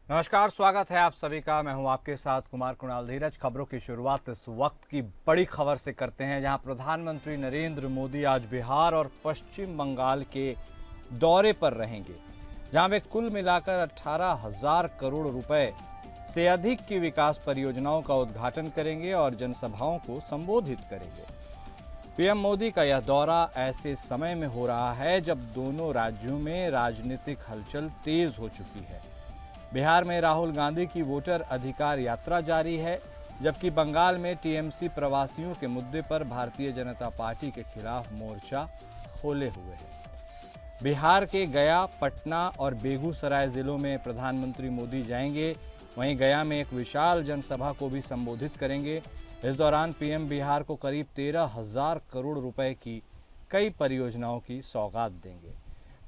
नमस्कार, स्वागत है आप सभी का। मैं हूं आपके साथ कुमार कुणाल धीरज। खबरों की शुरुआत इस वक्त की बड़ी खबर से करते हैं, जहां प्रधानमंत्री नरेंद्र मोदी आज बिहार और पश्चिम बंगाल के दौरे पर रहेंगे, जहां वे कुल मिलाकर 18,000 करोड़ रुपए से अधिक की विकास परियोजनाओं का उद्घाटन करेंगे और जनसभाओं को संबोधित करेंगे। पीएम मोदी का यह दौरा ऐसे समय में हो रहा है जब दोनों राज्यों में राजनीतिक हलचल तेज हो चुकी है। बिहार में राहुल गांधी की वोटर अधिकार यात्रा जारी है, जबकि बंगाल में टीएमसी प्रवासियों के मुद्दे पर भारतीय जनता पार्टी के खिलाफ मोर्चा खोले हुए है। बिहार के गया, पटना और बेगूसराय जिलों में प्रधानमंत्री मोदी जाएंगे। वहीं गया में एक विशाल जनसभा को भी संबोधित करेंगे। इस दौरान पीएम बिहार को करीब 13,000 करोड़ रुपए की कई परियोजनाओं की सौगात देंगे।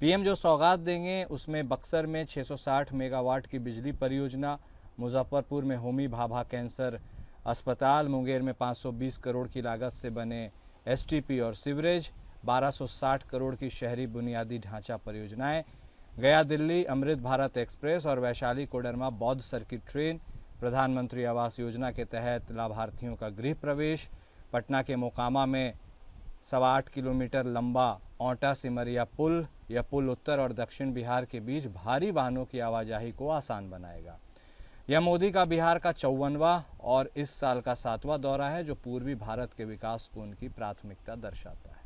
पीएम जो सौगात देंगे उसमें बक्सर में 660 मेगावाट की बिजली परियोजना, मुजफ्फरपुर में होमी भाभा कैंसर अस्पताल, मुंगेर में 520 करोड़ की लागत से बने एसटीपी और सीवरेज, 1260 करोड़ की शहरी बुनियादी ढांचा परियोजनाएं, गया दिल्ली अमृत भारत एक्सप्रेस और वैशाली कोडरमा बौद्ध सर्किट ट्रेन, प्रधानमंत्री आवास योजना के तहत लाभार्थियों का गृह प्रवेश, पटना के मोकामा में 8.25 किलोमीटर लंबा औंटा सिमरिया पुल। यह पुल उत्तर और दक्षिण बिहार के बीच भारी वाहनों की आवाजाही को आसान बनाएगा। यह मोदी का बिहार का 54वां और इस साल का 7वां दौरा है, जो पूर्वी भारत के विकास को उनकी प्राथमिकता दर्शाता है।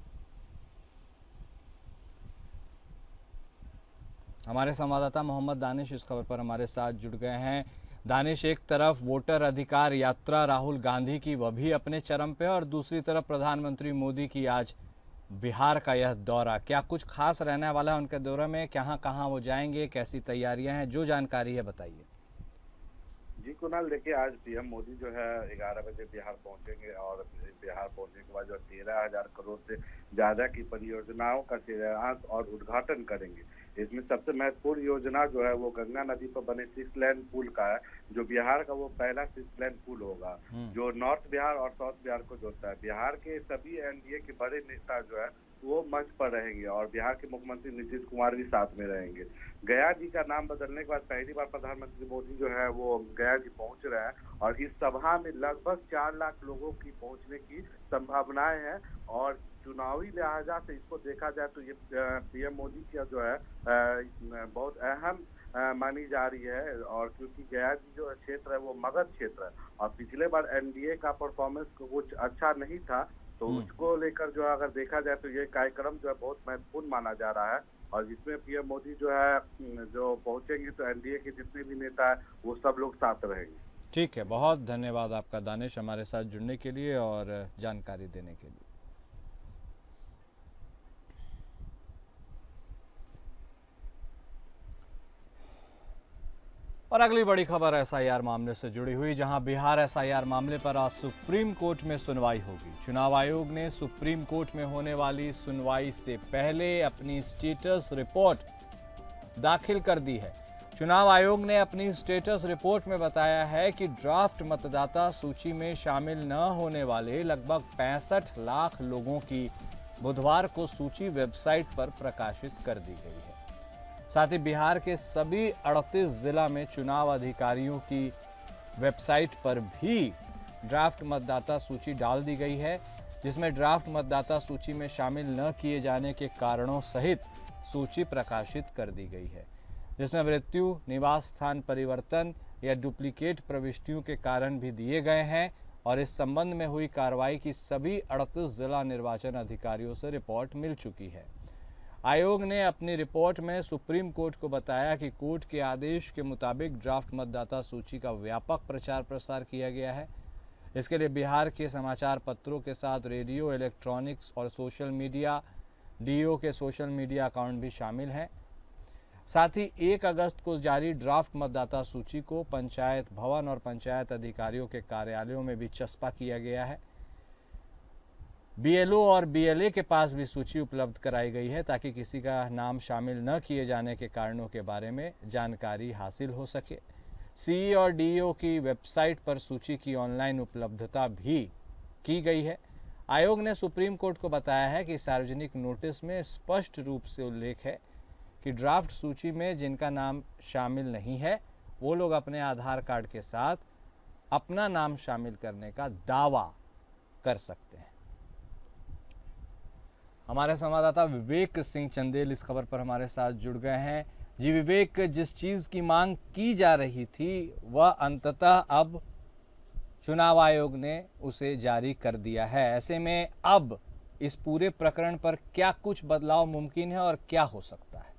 हमारे संवाददाता मोहम्मद दानिश इस खबर पर हमारे साथ जुड़ गए हैं। दानिश, एक तरफ वोटर अधिकार यात्रा राहुल गांधी की, वह भी अपने चरम पे, और दूसरी तरफ प्रधानमंत्री मोदी की आज बिहार का यह दौरा, क्या कुछ खास रहने वाला है उनके दौरे में? कहाँ कहाँ वो जाएंगे, कैसी तैयारियां हैं, जो जानकारी है बताइए। जी कुणाल, देखिए आज पीएम मोदी जो है 11 बजे बिहार पहुंचेंगे और बिहार पहुंचने के बाद जो 13,000 करोड़ से ज्यादा की परियोजनाओं का शिलान्यास और उद्घाटन करेंगे। इसमें सबसे महत्वपूर्ण योजना जो है वो गंगा नदी पर बने 6 लेन पुल का है, जो बिहार का वो पहला 6 लेन पुल होगा, जो नॉर्थ बिहार और साउथ बिहार को जोड़ता है। बिहार के सभी एनडीए के बड़े नेता जो है वो मंच पर रहेंगे और बिहार के मुख्यमंत्री नीतीश कुमार भी साथ में रहेंगे। गया जी का नाम बदलने के बाद पहली बार प्रधानमंत्री मोदी जो है वो गया जी पहुंच रहे हैं और इस सभा में लगभग 4 लाख लोगों की पहुंचने की संभावनाएं हैं। और चुनावी लिहाजा से इसको देखा जाए तो ये पीएम मोदी का जो है बहुत अहम मानी जा रही है। और क्योंकि गया जी जो क्षेत्र है वो मगध क्षेत्र है और पिछले बार एनडीए का परफॉर्मेंस कुछ अच्छा नहीं था, तो उसको लेकर जो अगर देखा जाए तो ये कार्यक्रम जो है बहुत महत्वपूर्ण माना जा रहा है। और जिसमें पीएम मोदी जो है जो पहुंचेंगे तो एनडीए के जितने भी नेता है वो सब लोग साथ रहेंगे। ठीक है, बहुत धन्यवाद आपका दानिश, हमारे साथ जुड़ने के लिए और जानकारी देने के लिए। और अगली बड़ी खबर एसआईआर मामले से जुड़ी हुई, जहां बिहार एसआईआर मामले पर आज सुप्रीम कोर्ट में सुनवाई होगी। चुनाव आयोग ने सुप्रीम कोर्ट में होने वाली सुनवाई से पहले अपनी स्टेटस रिपोर्ट दाखिल कर दी है। चुनाव आयोग ने अपनी स्टेटस रिपोर्ट में बताया है कि ड्राफ्ट मतदाता सूची में शामिल न होने वाले लगभग 65 लाख लोगों की बुधवार को सूची वेबसाइट पर प्रकाशित कर दी गई है। साथ ही बिहार के सभी 38 जिला में चुनाव अधिकारियों की वेबसाइट पर भी ड्राफ्ट मतदाता सूची डाल दी गई है, जिसमें ड्राफ्ट मतदाता सूची में शामिल न किए जाने के कारणों सहित सूची प्रकाशित कर दी गई है, जिसमें मृत्यु, निवास स्थान परिवर्तन या डुप्लीकेट प्रविष्टियों के कारण भी दिए गए हैं। और इस संबंध में हुई कार्रवाई की सभी 38 जिला निर्वाचन अधिकारियों से रिपोर्ट मिल चुकी है। आयोग ने अपनी रिपोर्ट में सुप्रीम कोर्ट को बताया कि कोर्ट के आदेश के मुताबिक ड्राफ्ट मतदाता सूची का व्यापक प्रचार प्रसार किया गया है। इसके लिए बिहार के समाचार पत्रों के साथ रेडियो, इलेक्ट्रॉनिक्स और सोशल मीडिया, डीओ के सोशल मीडिया अकाउंट भी शामिल हैं। साथ ही 1 अगस्त को जारी ड्राफ्ट मतदाता सूची को पंचायत भवन और पंचायत अधिकारियों के कार्यालयों में भी चस्पा किया गया है। बीएलओ और बीएलए के पास भी सूची उपलब्ध कराई गई है, ताकि किसी का नाम शामिल न किए जाने के कारणों के बारे में जानकारी हासिल हो सके। सीई और डीईओ की वेबसाइट पर सूची की ऑनलाइन उपलब्धता भी की गई है। आयोग ने सुप्रीम कोर्ट को बताया है कि सार्वजनिक नोटिस में स्पष्ट रूप से उल्लेख है कि ड्राफ्ट सूची में जिनका नाम शामिल नहीं है वो लोग अपने आधार कार्ड के साथ अपना नाम शामिल करने का दावा कर सकते हैं। हमारे संवाददाता विवेक सिंह चंदेल इस खबर पर हमारे साथ जुड़ गए हैं। जी विवेक, जिस चीज की मांग की जा रही थी वह अंततः अब चुनाव आयोग ने उसे जारी कर दिया है। ऐसे में अब इस पूरे प्रकरण पर क्या कुछ बदलाव मुमकिन है और क्या हो सकता है?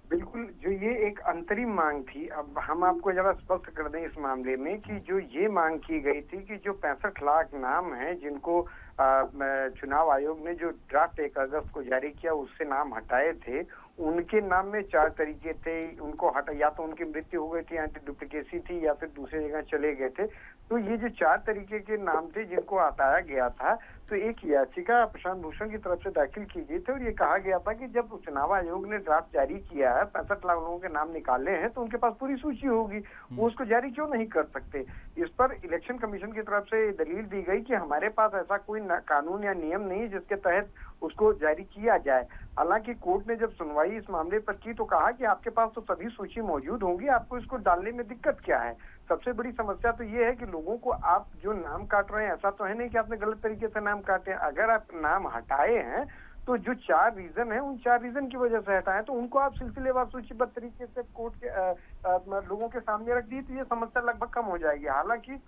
बिल्कुल, जो ये एक अंतरिम मांग थी, अब हम आपको जरा स्पष्ट कर दें इस मामले में कि जो ये मांग की गई थी कि जो 65 लाख नाम हैं जिनको चुनाव आयोग ने जो ड्राफ्ट 1 अगस्त को जारी किया उससे नाम हटाए थे, उनके नाम में 4 तरीके थे। उनको हटा, या तो उनकी मृत्यु हो गई थी, एंटी डुप्लीकेसी थी, या फिर दूसरी जगह चले गए थे। तो ये जो 4 तरीके के नाम थे जिनको हटाया गया था, तो एक याचिका प्रशांत भूषण की तरफ से दाखिल की गई थी और ये कहा गया था कि जब चुनाव आयोग ने ड्राफ्ट जारी किया है, 65 लाख लोगों के नाम निकाले हैं, तो उनके पास पूरी सूची होगी, वो उसको जारी क्यों नहीं कर सकते। इस पर इलेक्शन कमीशन की तरफ से दलील दी गई कि हमारे पास ऐसा कोई कानून या नियम नहीं है जिसके तहत उसको जारी किया जाए। हालांकि कोर्ट ने जब सुनवाई इस मामले पर की तो कहा कि आपके पास तो सभी सूची मौजूद होंगी, आपको इसको डालने में दिक्कत क्या है। सबसे बड़ी समस्या तो ये है कि लोगों को आप जो नाम काट रहे हैं, ऐसा तो है नहीं कि आपने गलत तरीके से नाम काटे हैं। अगर आप नाम हटाए हैं तो जो 4 रीजन है, उन 4 रीजन की वजह से हटाए, तो उनको आप सिलसिलेवार सूचीबद्ध तरीके से कोर्ट के लोगों के सामने रख दी तो ये समस्या लगभग कम हो जाएगी। हालांकि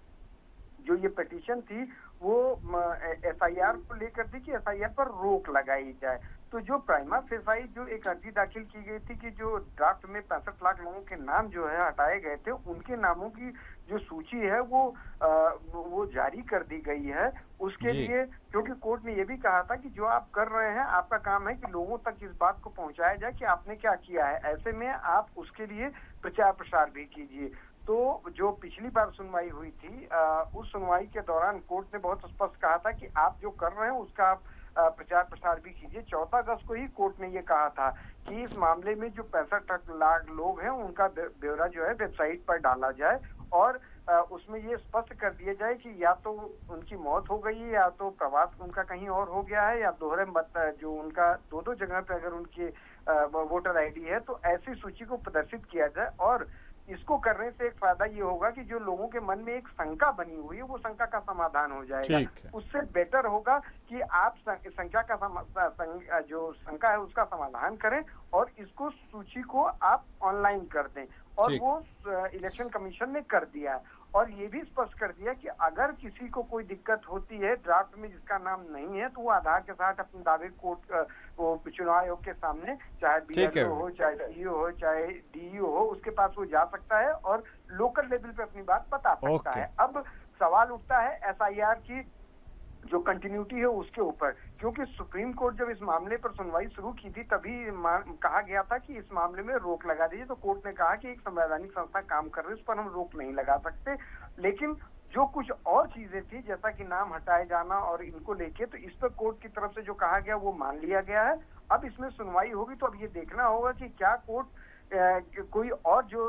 जो ये पिटीशन थी वो एफआईआर को लेकर थी कि एफआईआर पर रोक लगाई जाए। तो जो प्राइमा फेसाई जो एक अर्जी दाखिल की गई थी कि जो ड्राफ्ट में 65 लाख लोगों के नाम जो है हटाए गए थे, उनके नामों की जो सूची है वो जारी कर दी गई है। उसके लिए क्योंकि कोर्ट ने ये भी कहा था कि जो आप कर रहे हैं, आपका काम है कि लोगों तक इस बात को पहुंचाया जाए कि आपने क्या किया है। ऐसे में आप उसके लिए प्रचार प्रसार भी कीजिए। तो जो पिछली बार सुनवाई हुई थी, उस सुनवाई के दौरान कोर्ट ने बहुत स्पष्ट कहा था कि आप जो कर रहे हैं उसका आप प्रचार प्रसार भी कीजिए। 14 अगस्त को ही कोर्ट ने ये कहा था कि इस मामले में जो 65 लाख लोग हैं उनका ब्यौरा जो है वेबसाइट पर डाला जाए और उसमें ये स्पष्ट कर दिया जाए कि या तो उनकी मौत हो गई है, या तो प्रवास उनका कहीं और हो गया है, या दोहरे मत जो उनका 2-2 जगह पे अगर उनकी वोटर आईडी है, तो ऐसी सूची को प्रदर्शित किया जाए। और इसको करने से एक फायदा ये होगा कि जो लोगों के मन में एक शंका बनी हुई है वो शंका का समाधान हो जाएगा। उससे बेटर होगा कि आप संख्या का जो शंका है उसका समाधान करें और इसको सूची को आप ऑनलाइन कर दें। और वो इलेक्शन कमीशन ने कर दिया है और ये भी स्पष्ट कर दिया कि अगर किसी को कोई दिक्कत होती है ड्राफ्ट में जिसका नाम नहीं है, तो वो आधार के साथ अपने दावे कोर्ट वो चुनाव आयोग के सामने, चाहे बीएलओ हो, चाहे सीईओ हो, चाहे डीईओ हो, उसके पास वो जा सकता है और लोकल लेवल पे अपनी बात बता सकता है। अब सवाल उठता है एसआईआर की जो कंटिन्यूटी है उसके ऊपर, क्योंकि सुप्रीम कोर्ट जब इस मामले पर सुनवाई शुरू की थी तभी कहा गया था कि इस मामले में रोक लगा दीजिए। तो कोर्ट ने कहा कि एक संवैधानिक संस्था काम कर रही है, उस पर हम रोक नहीं लगा सकते। लेकिन जो कुछ और चीजें थी जैसा कि नाम हटाए जाना और इनको लेके, तो इस पर कोर्ट की तरफ से जो कहा गया वो मान लिया गया है। अब इसमें सुनवाई होगी तो अब ये देखना होगा कि क्या कोर्ट कोई और जो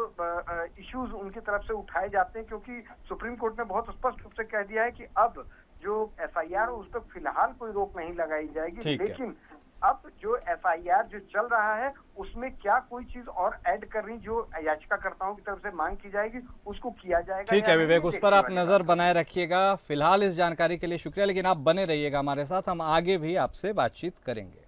इश्यूज उनकी तरफ से उठाए जाते हैं, क्योंकि सुप्रीम कोर्ट ने बहुत स्पष्ट रूप से कह दिया है कि अब जो एफआईआर उस पर फिलहाल कोई रोक नहीं लगाई जाएगी। लेकिन अब जो एफआईआर जो चल रहा है उसमें क्या कोई चीज और ऐड करनी जो याचिकाकर्ताओं की तरफ से मांग की जाएगी उसको किया जाएगा। ठीक है विवेक, उस पर आप नजर बनाए रखिएगा। फिलहाल इस जानकारी के लिए शुक्रिया, लेकिन आप बने रहिएगा हमारे साथ, हम आगे भी आपसे बातचीत करेंगे।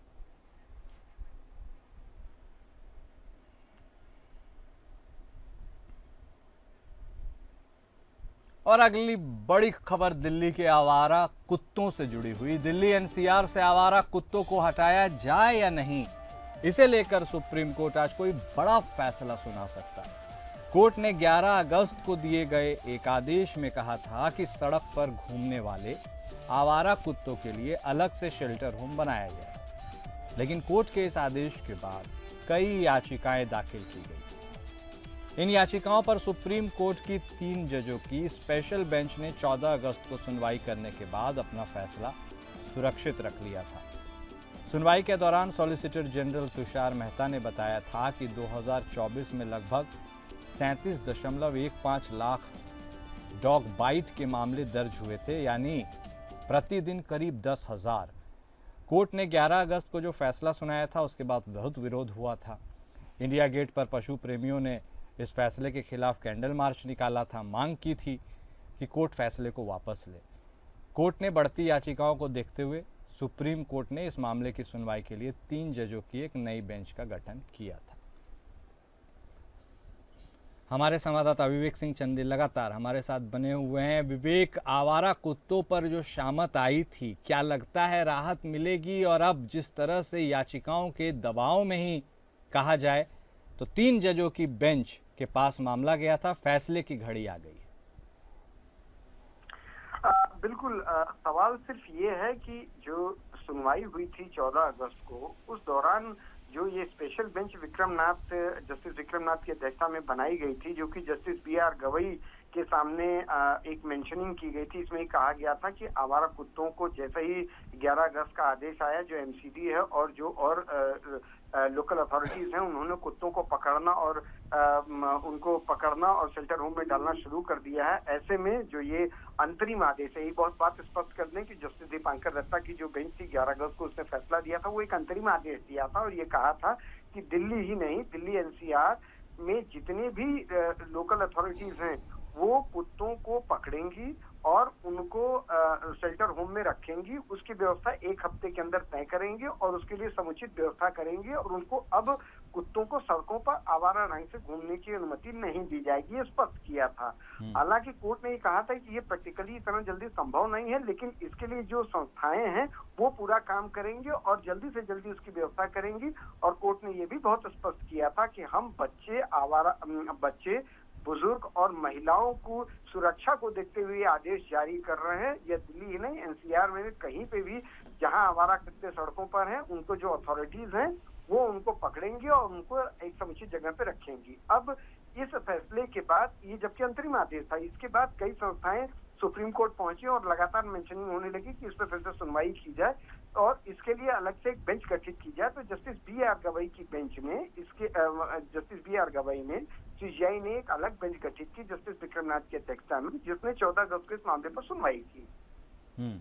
और अगली बड़ी खबर दिल्ली के आवारा कुत्तों से जुड़ी हुई। दिल्ली एनसीआर से आवारा कुत्तों को हटाया जाए या नहीं, इसे लेकर सुप्रीम कोर्ट आज कोई बड़ा फैसला सुना सकता है। कोर्ट ने 11 अगस्त को दिए गए एक आदेश में कहा था कि सड़क पर घूमने वाले आवारा कुत्तों के लिए अलग से शेल्टर होम बनाया जाए। लेकिन कोर्ट के इस आदेश के बाद कई याचिकाएं दाखिल की गई। इन याचिकाओं पर सुप्रीम कोर्ट की 3 जजों की स्पेशल बेंच ने 14 अगस्त को सुनवाई करने के बाद अपना फैसला सुरक्षित रख लिया था। सुनवाई के दौरान सॉलिसिटर जनरल तुषार मेहता ने बताया था कि 2024 में लगभग 37.15 लाख डॉग बाइट के मामले दर्ज हुए थे, यानी प्रतिदिन करीब 10,000। कोर्ट ने 11 अगस्त को जो फैसला सुनाया था उसके बाद बहुत विरोध हुआ था। इंडिया गेट पर पशु प्रेमियों ने इस फैसले के खिलाफ कैंडल मार्च निकाला था, मांग की थी कि कोर्ट फैसले को वापस ले। कोर्ट ने बढ़ती याचिकाओं को देखते हुए सुप्रीम कोर्ट ने इस मामले की सुनवाई के लिए 3 जजों की एक नई बेंच का गठन किया था। हमारे संवाददाता विवेक सिंह चंदेल लगातार हमारे साथ बने हुए हैं। विवेक, आवारा कुत्तों पर जो शामत आई थी, क्या लगता है राहत मिलेगी? और अब जिस तरह से याचिकाओं के दबाव में ही कहा जाए तो 3 जजों की बेंच के पास मामला गया था, फैसले की घड़ी आ गई है। बिल्कुल, सवाल सिर्फ ये है कि जो सुनवाई हुई थी 14 अगस्त को, उस दौरान जो ये स्पेशल बेंच जस्टिस विक्रमनाथ की अध्यक्षता में बनाई गई थी, जो कि जस्टिस BR गवई के सामने एक मेंशनिंग की गई थी। इसमें कहा गया था कि आवारा कुत्तों को जैसे ही 11 अगस्त का आदेश आया, जो MCD है और जो और लोकल अथॉरिटीज हैं, उन्होंने कुत्तों को पकड़ना और शेल्टर होम में डालना शुरू कर दिया है। ऐसे में जो ये अंतरिम आदेश है, ये बहुत बात स्पष्ट कर दें कि जस्टिस दीपांकर दत्ता की जो बेंच थी 11 अगस्त को उसने फैसला दिया था, वो एक अंतरिम आदेश दिया था और ये कहा था कि दिल्ली ही नहीं, दिल्ली NCR में जितने भी लोकल अथॉरिटीज हैं वो कुत्तों को पकड़ेंगी और उनको शेल्टर होम में रखेंगी। उसकी व्यवस्था 1 हफ्ते के अंदर तय करेंगे और उसके लिए समुचित व्यवस्था करेंगे और उनको अब कुत्तों को सड़कों पर आवारा ढंग से घूमने की अनुमति नहीं दी जाएगी, ये स्पष्ट किया था। हालांकि कोर्ट ने ये कहा था कि ये प्रैक्टिकली इतना जल्दी संभव नहीं है, लेकिन इसके लिए जो संस्थाएं हैं वो पूरा काम करेंगे और जल्दी से जल्दी उसकी व्यवस्था करेंगी। और कोर्ट ने ये भी बहुत स्पष्ट किया था कि हम बच्चे, बुजुर्ग और महिलाओं को सुरक्षा को देखते हुए आदेश जारी कर रहे हैं। यह दिल्ली ही नहीं, NCR में कहीं पे भी जहां आवारा कुत्ते सड़कों पर हैं, उनको जो अथॉरिटीज हैं वो उनको पकड़ेंगे और उनको एक समुचित जगह पे रखेंगी। अब इस फैसले के बाद, ये जबकि अंतरिम आदेश था, इसके बाद कई संस्थाएं सुप्रीम कोर्ट पहुंची और लगातार मेंशनिंग होने लगी कि इस पर फिर से सुनवाई की जाए और इसके लिए अलग से एक बेंच गठित की जाए। तो जस्टिस BR गवई की बेंच में जस्टिस BR गवई ने CJI ने एक अलग बेंच गठित की जस्टिस विक्रमनाथ की अध्यक्षता में, जिसने 14 अगस्त को इस मामले पर सुनवाई की।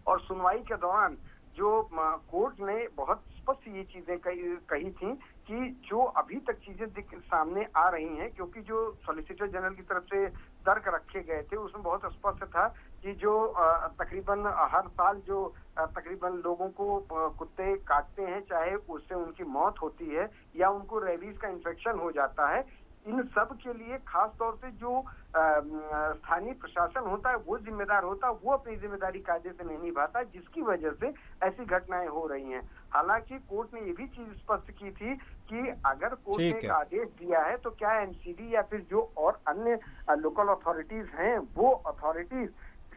और सुनवाई के दौरान जो कोर्ट ने बहुत स्पष्ट ये चीजें कही थी कि जो अभी तक चीजें सामने आ रही हैं, क्योंकि जो सॉलिसिटर जनरल की तरफ से तर्क रखे गए थे उसमें बहुत स्पष्ट था कि जो तकरीबन हर साल जो तकरीबन लोगों को कुत्ते काटते हैं, चाहे उससे उनकी मौत होती है या उनको रेबीज का इन्फेक्शन हो जाता है, इन सब के लिए खास तौर से जो स्थानीय प्रशासन होता है वो जिम्मेदार होता है, वो अपनी जिम्मेदारी कायदे से नहीं निभाता, जिसकी वजह से ऐसी घटनाएं हो रही हैं। हालांकि कोर्ट ने ये भी चीज स्पष्ट की थी कि अगर कोर्ट ने एक आदेश दिया है तो क्या MCD या फिर जो और अन्य लोकल अथॉरिटीज हैं, वो अथॉरिटीज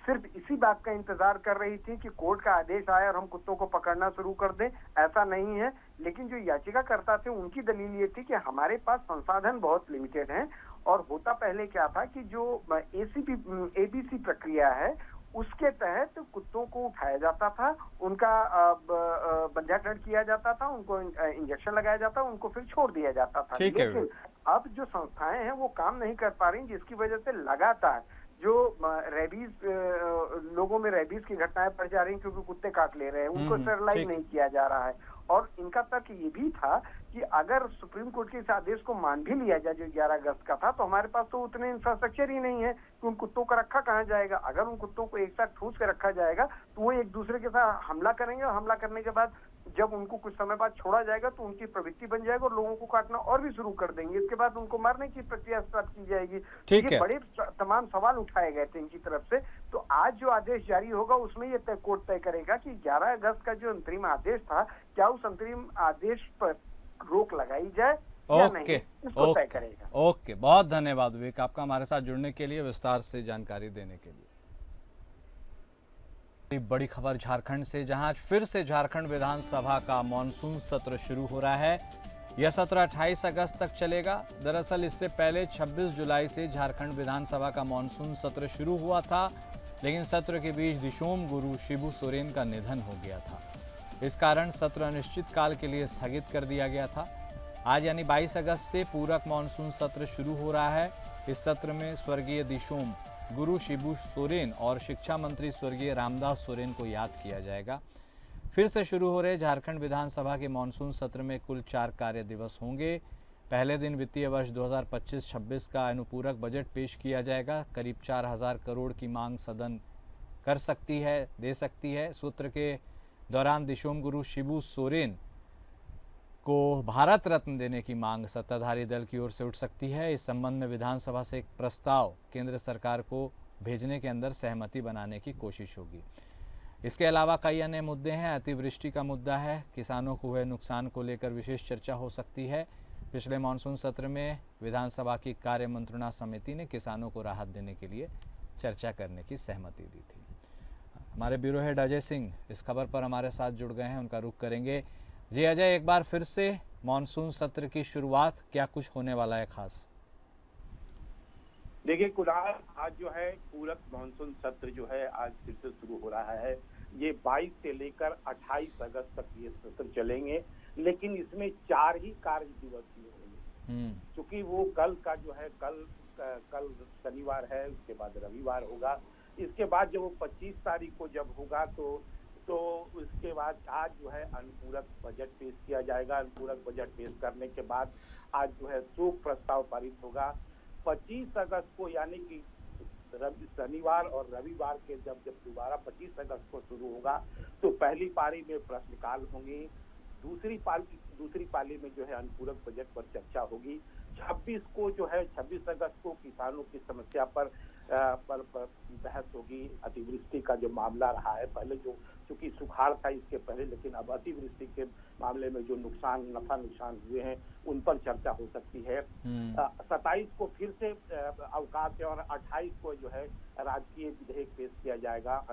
सिर्फ इसी बात का इंतजार कर रही थी कि कोर्ट का आदेश आए और हम कुत्तों को पकड़ना शुरू कर दें, ऐसा नहीं है। लेकिन जो याचिकाकर्ता थे उनकी दलील ये थी कि हमारे पास संसाधन बहुत लिमिटेड हैं और होता पहले क्या था कि जो ABC प्रक्रिया है उसके तहत कुत्तों को उठाया जाता था, उनका बंध्याकरण किया जाता था, उनको इंजेक्शन लगाया जाता, उनको फिर छोड़ दिया जाता था। लेकिन अब जो संस्थाएं हैं वो काम नहीं कर पा रही, जिसकी वजह से लगातार जो लोगों में रेबीज की घटनाएं बढ़ जा रही हैं क्योंकि कुत्ते काट ले रहे हैं, उनको स्टेरलाइज नहीं किया जा रहा है। और इनका तर्क ये भी था कि अगर सुप्रीम कोर्ट के इस आदेश को मान भी लिया जाए जो 11 अगस्त का था, तो हमारे पास तो उतने इंफ्रास्ट्रक्चर ही नहीं है कि उन कुत्तों का रखा कहाँ जाएगा। अगर उन कुत्तों को एक साथ ठूस के रखा जाएगा तो वो एक दूसरे के साथ हमला करेंगे और हमला करने के बाद जब उनको कुछ समय बाद छोड़ा जाएगा तो उनकी प्रवृत्ति बन जाएगा और लोगों को काटना और भी शुरू कर देंगे। इसके बाद उनको मारने की प्रक्रिया स्टार्ट की जाएगी। ये बड़े तमाम सवाल उठाए गए थे इनकी तरफ से। तो आज जो आदेश जारी होगा उसमें ये कोर्ट तय करेगा कि 11 अगस्त का जो अंतरिम आदेश था, क्या उस अंतरिम आदेश पर रोक लगाई जाए या नहीं, इसको तय करेगा। ओके, बहुत धन्यवाद विवेक आपका हमारे साथ जुड़ने के लिए, विस्तार से जानकारी देने के लिए। बड़ी खबर झारखंड से, जहां आज फिर से झारखंड विधानसभा का मॉनसून सत्र शुरू हो रहा है। यह सत्र 28 अगस्त तक चलेगा। दरअसल इससे पहले 26 जुलाई से झारखंड विधानसभा का मॉनसून सत्र शुरू हुआ था, लेकिन सत्र के बीच दिशोम गुरु शिबू सोरेन का निधन हो गया था। इस कारण सत्र अनिश्चित काल के लिए स्थगित कर दिया गया था। आज यानी 22 अगस्त से पूरक मॉनसून सत्र शुरू हो रहा है। इस सत्र में स्वर्गीय दिशोम गुरु शिबू सोरेन और शिक्षा मंत्री स्वर्गीय रामदास सोरेन को याद किया जाएगा। फिर से शुरू हो रहे झारखंड विधानसभा के मॉनसून सत्र में कुल 4 कार्य दिवस होंगे। पहले दिन वित्तीय वर्ष 2025-26 का अनुपूरक बजट पेश किया जाएगा। करीब 4,000 करोड़ की मांग सदन कर सकती है, दे सकती है। सूत्र के दौरान दिशोम गुरु शिबू सोरेन को भारत रत्न देने की मांग सत्ताधारी दल की ओर से उठ सकती है। इस संबंध में विधानसभा से एक प्रस्ताव केंद्र सरकार को भेजने के अंदर सहमति बनाने की कोशिश होगी। इसके अलावा कई अन्य मुद्दे हैं। अतिवृष्टि का मुद्दा है, किसानों को हुए नुकसान को लेकर विशेष चर्चा हो सकती है। पिछले मानसून सत्र में विधानसभा की कार्य मंत्रणा समिति ने किसानों को राहत देने के लिए चर्चा करने की सहमति दी थी। हमारे ब्यूरो हेड अजय सिंह इस खबर पर हमारे साथ जुड़ गए हैं, उनका रुख करेंगे। जी अजय, एक बार फिर से मानसून सत्र की शुरुआत, क्या कुछ होने वाला है खास? देखिए कुणाल, आज जो है पूरक मानसून सत्र जो है आज फिर से शुरू हो रहा है। ये 22 से लेकर 28 अगस्त तक ये सत्र चलेंगे, लेकिन इसमें 4 ही कार्य दिवस ही होंगे। क्योंकि वो कल का जो है कल शनिवार है, उसके बाद रविवार होगा। इसके बाद जब वो 25 तारीख को जब होगा तो उसके बाद आज जो है अनुपूरक बजट पेश किया जाएगा। अनुपूरक बजट पेश करने के बाद आज जो है शोक प्रस्ताव पारित होगा। 25 अगस्त को यानी कि शनिवार और रविवार के जब दोबारा 25 अगस्त को शुरू होगा तो पहली पारी में प्रश्नकाल होंगी। दूसरी पाली में जो है अनुपूरक बजट पर चर्चा होगी। 26 अगस्त को किसानों की समस्या पर बहस होगी। अतिवृष्टि का जो मामला रहा है, पहले जो चूंकि सुखाड़ था इसके पहले, लेकिन अब अतिवृष्टि के मामले में जो नुकसान हुए हैं उन पर चर्चा हो सकती है। 27 को फिर से अवकाश है और 28 को जो है राजकीय विधेयक पेश किया जाएगा।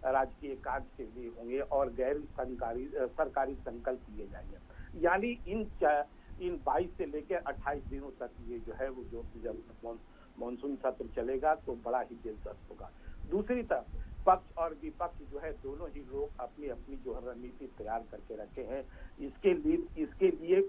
राजकीय कार्य से भी होंगे और गैर सरकारी संकल्प लिए जाएंगे। यानी इन 22 से लेकर 28 दिनों तक ये जो है वो जो जब मानसून सत्र चलेगा तो बड़ा ही दिलचस्प होगा। दूसरी तरफ पक्ष और विपक्ष जो है दोनों ही लोग अपनी अपनी जो है रणनीति तैयार करके रखे हैं। इसके लिए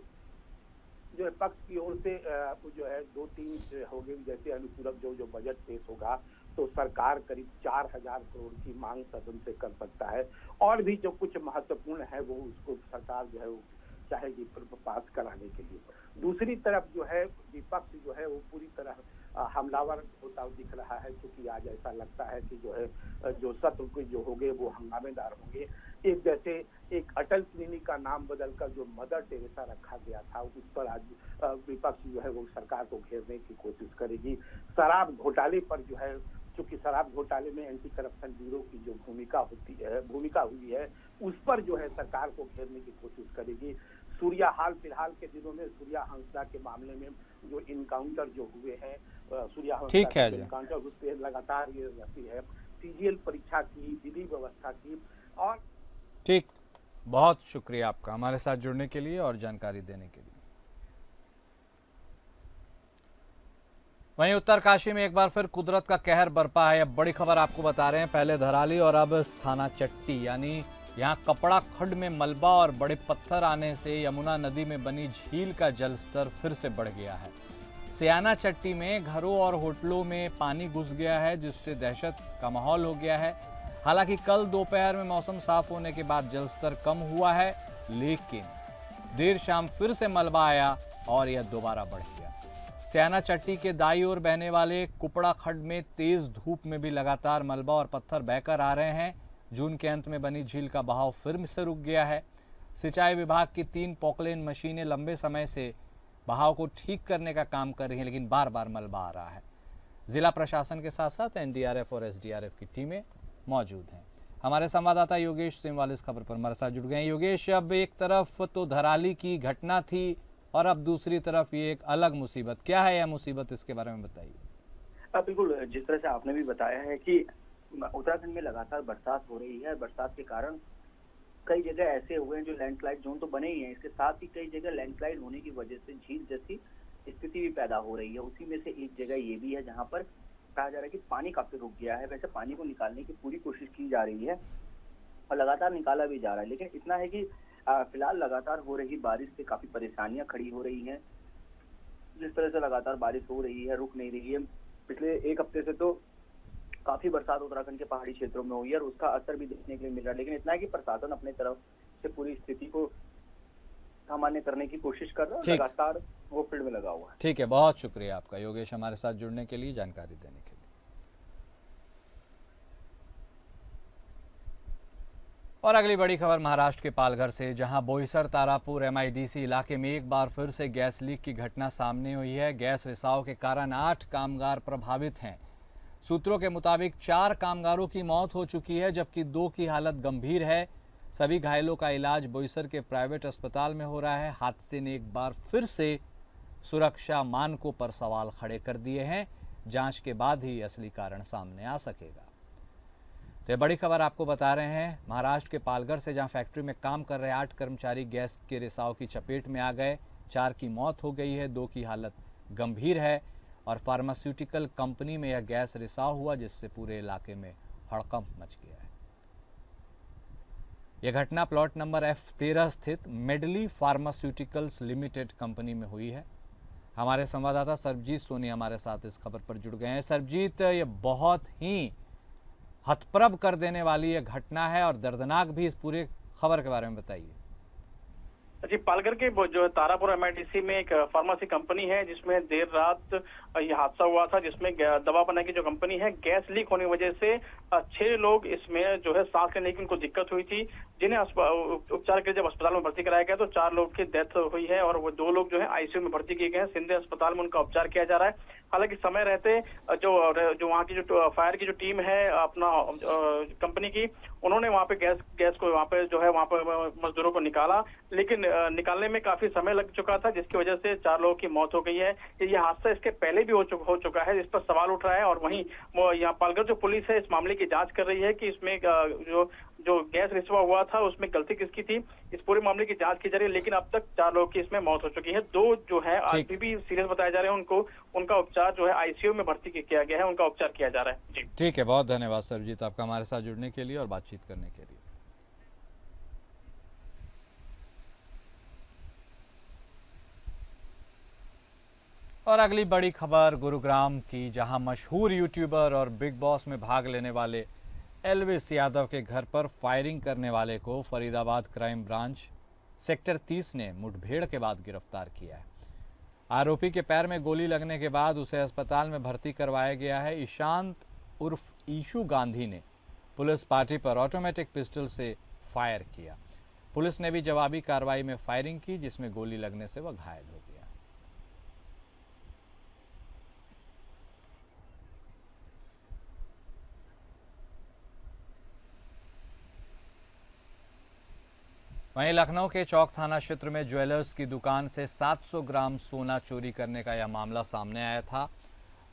जो है पक्ष की ओर से जो है 2-3 हो गए। जैसे अनुपूरक जो बजट पेश होगा तो सरकार करीब 4,000 करोड़ की मांग सदन से कर सकता है और भी जो कुछ महत्वपूर्ण है वो उसको सरकार जो है वो चाहेगी पास कराने के लिए। दूसरी तरफ जो है विपक्ष जो है वो पूरी तरह हमलावर होता दिख रहा है, क्योंकि आज ऐसा लगता है कि जो है जो सत्र के जो होंगे वो हंगामेदार होंगे। एक अटल क्लिनिक का नाम बदलकर जो मदर टेरेसा रखा गया था उस पर आज विपक्ष जो है वो सरकार को घेरने की कोशिश करेगी। शराब घोटाले पर जो है, क्योंकि शराब घोटाले में एंटी करप्शन ब्यूरो की जो भूमिका हुई है उस पर जो है सरकार को घेरने की कोशिश करेगी। फिलहाल के दिनों में सूर्या हंसदा के मामले में जो इनकाउंटर जो हुए हैं, सूर्या हंसदा के इनकाउंटर उस पर लगातार ये रहती है। सीजीएल परीक्षा की, विधि व्यवस्था की और ठीक, बहुत शुक्रिया आपका हमारे साथ जुड़ने के लिए और जानकारी देने के लिए। वहीं उत्तरकाशी में एक बार फिर कुदरत का कहर बरपा है। अब बड़ी खबर आपको बता रहे हैं, पहले धराली और अब थाना चट्टी, यानी यहाँ कपड़ा खड्ड में मलबा और बड़े पत्थर आने से यमुना नदी में बनी झील का जलस्तर फिर से बढ़ गया है। सयाना चट्टी में घरों और होटलों में पानी घुस गया है, जिससे दहशत का माहौल हो गया है। हालांकि कल दोपहर में मौसम साफ होने के बाद जलस्तर कम हुआ है, लेकिन देर शाम फिर से मलबा आया और यह दोबारा बढ़ गया। सयाना चट्टी के दाईं ओर बहने वाले कुपड़ा खड्ड में तेज धूप में भी लगातार मलबा और पत्थर बहकर आ रहे हैं। जून के अंत में बनी झील का बहाव फिर से रुक गया है। सिंचाई विभाग की 3 पोकलेन मशीनें लंबे समय से बहाव को ठीक करने का काम कर रही हैं, लेकिन बार बार मलबा आ रहा है। जिला प्रशासन के साथ साथ एनडीआरएफ और एसडीआरएफ की टीमें मौजूद हैं। हमारे संवाददाता योगेश सिंहवाल इस खबर पर हमारे साथ जुड़ गए हैं। योगेश, अब एक तरफ तो धराली की घटना थी और अब दूसरी तरफ ये एक अलग मुसीबत, क्या है यह मुसीबत, इसके बारे में बताइए। बिल्कुल, जिस तरह से आपने भी बताया है कि उत्तराखंड में लगातार बरसात हो रही है। बरसात के कारण कई जगह ऐसे हुए हैं जो लैंडस्लाइड जोन तो बने ही हैं, इसके साथ ही कई जगह लैंडस्लाइड होने की वजह से झील जैसी स्थिति भी पैदा हो रही है। उसी में से एक जगह ये भी है जहां पर कहा जा रहा है कि पानी काफी रुक गया है। वैसे पानी को निकालने की पूरी कोशिश की जा रही है और लगातार निकाला भी जा रहा है, लेकिन इतना है कि फिलहाल लगातार हो रही बारिश से काफी परेशानियां खड़ी हो रही हैं। जिस तरह से लगातार बारिश हो रही है, रुक नहीं रही है। पिछले 1 हफ्ते से तो काफी बरसात उत्तराखंड के पहाड़ी क्षेत्रों में हुई है और उसका असर भी देखने के लिए मिल रहा है। लेकिन इतना है कि प्रशासन अपने तरफ से पूरी स्थिति को सामान्य करने की कोशिश कर रहा है और ठीक। लगातार वो फील्ड में लगा हुआ है। ठीक है, बहुत शुक्रिया आपका योगेश हमारे साथ जुड़ने के लिए, जानकारी देने के लिए। और अगली बड़ी खबर महाराष्ट्र के पालघर से, जहां बोईसर तारापुर एमआईडीसी इलाके में एक बार फिर से गैस लीक की घटना सामने हुई है। गैस रिसाव के कारण 8 कामगार प्रभावित हैं। सूत्रों के मुताबिक 4 कामगारों की मौत हो चुकी है, जबकि 2 की हालत गंभीर है। सभी घायलों का इलाज बोईसर के प्राइवेट अस्पताल में हो रहा है। हादसे ने एक बार फिर से सुरक्षा मानकों पर सवाल खड़े कर दिए हैं। जांच के बाद ही असली कारण सामने आ सकेगा। तो ये बड़ी खबर आपको बता रहे हैं महाराष्ट्र के पालघर से, जहां फैक्ट्री में काम कर रहे 8 कर्मचारी गैस के रिसाव की चपेट में आ गए। 4 की मौत हो गई है, 2 की हालत गंभीर है और फार्मास्यूटिकल कंपनी में यह गैस रिसाव हुआ, जिससे पूरे इलाके में हड़कंप मच गया है। यह घटना प्लॉट नंबर F13 स्थित मेडली फार्मास्यूटिकल्स लिमिटेड कंपनी में हुई है। हमारे संवाददाता सरबजीत सोनी हमारे साथ इस खबर पर जुड़ गए हैं। सरबजीत, ये बहुत ही हतप्रभ कर देने वाली यह घटना है और दर्दनाक भी। इस पूरे खबर के बारे में बताइए। जी, पालघर के जो तारापुर एमआईडीसी में एक फार्मेसी कंपनी है, जिसमें देर रात ये हादसा हुआ था, जिसमें दवा बनाने की जो कंपनी है, गैस लीक होने की वजह से 6 लोग इसमें जो है सांस लेने की उनको दिक्कत हुई थी, जिन्हें उपचार के लिए जब अस्पताल में भर्ती कराया गया तो 4 लोग की डेथ हुई है और वो 2 लोग जो है आईसीयू में भर्ती किए गए हैं। सिंधे अस्पताल में उनका उपचार किया जा रहा है। हालांकि समय रहते जो वहाँ की जो फायर की जो टीम है अपना कंपनी की, उन्होंने वहाँ पे गैस को वहाँ पे जो है वहाँ पे मजदूरों को निकाला, लेकिन निकालने में काफी समय लग चुका था, जिसकी वजह से 4 लोगों की मौत हो गई है। ये हादसा इसके पहले भी हो चुका है, इस पर सवाल उठ रहा है। और वहीं यहाँ पालघर जो पुलिस है इस मामले की जांच कर रही है कि इसमें जो गैस रिसाव हुआ था उसमें गलती किसकी थी। इस पूरे मामले की जांच की जा रही है, लेकिन अब तक 4 लोगों की इसमें मौत हो चुकी है। 2 जो है अभी भी सीरियस बताए जा रहे हैं, उनका उपचार जो है आईसीयू में भर्ती किया गया है, उनका उपचार किया जा रहा है। जी ठीक है, बहुत धन्यवाद सरबजीत आपका हमारे साथ जुड़ने के लिए और बातचीत करने के लिए। और अगली बड़ी खबर गुरुग्राम की, जहां मशहूर यूट्यूबर और बिग बॉस में भाग लेने वाले एल्विस यादव के घर पर फायरिंग करने वाले को फरीदाबाद क्राइम ब्रांच सेक्टर 30 ने मुठभेड़ के बाद गिरफ्तार किया है। आरोपी के पैर में गोली लगने के बाद उसे अस्पताल में भर्ती करवाया गया है। ईशांत उर्फ ईशू गांधी ने पुलिस पार्टी पर ऑटोमेटिक पिस्टल से फायर किया। पुलिस ने भी जवाबी कार्रवाई में फायरिंग की, जिसमें गोली लगने से वह घायल हो गया। वहीं लखनऊ के चौक थाना क्षेत्र में ज्वेलर्स की दुकान से 700 ग्राम सोना चोरी करने का यह मामला सामने आया था।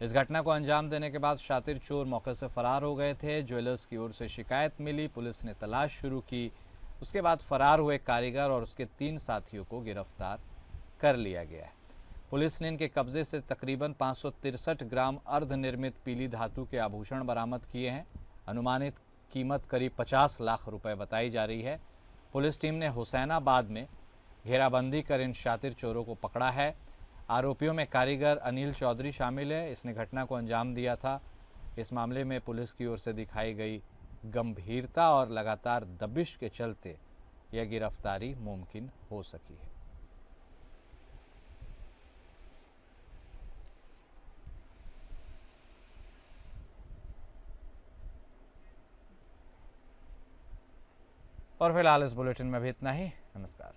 इस घटना को अंजाम देने के बाद शातिर चोर मौके से फरार हो गए थे। ज्वेलर्स की ओर से शिकायत मिली, पुलिस ने तलाश शुरू की। उसके बाद फरार हुए कारीगर और उसके 3 साथियों को गिरफ्तार कर लिया गया है। पुलिस ने इनके कब्जे से तकरीबन 563 ग्राम अर्धनिर्मित पीली धातु के आभूषण बरामद किए हैं। अनुमानित कीमत करीब 50 लाख रुपए बताई जा रही है। पुलिस टीम ने हुसैनाबाद में घेराबंदी कर इन शातिर चोरों को पकड़ा है। आरोपियों में कारीगर अनिल चौधरी शामिल है। इसने घटना को अंजाम दिया था। इस मामले में पुलिस की ओर से दिखाई गई गंभीरता और लगातार दबिश के चलते यह गिरफ्तारी मुमकिन हो सकी है। और फिलहाल इस बुलेटिन में भी इतना ही। नमस्कार।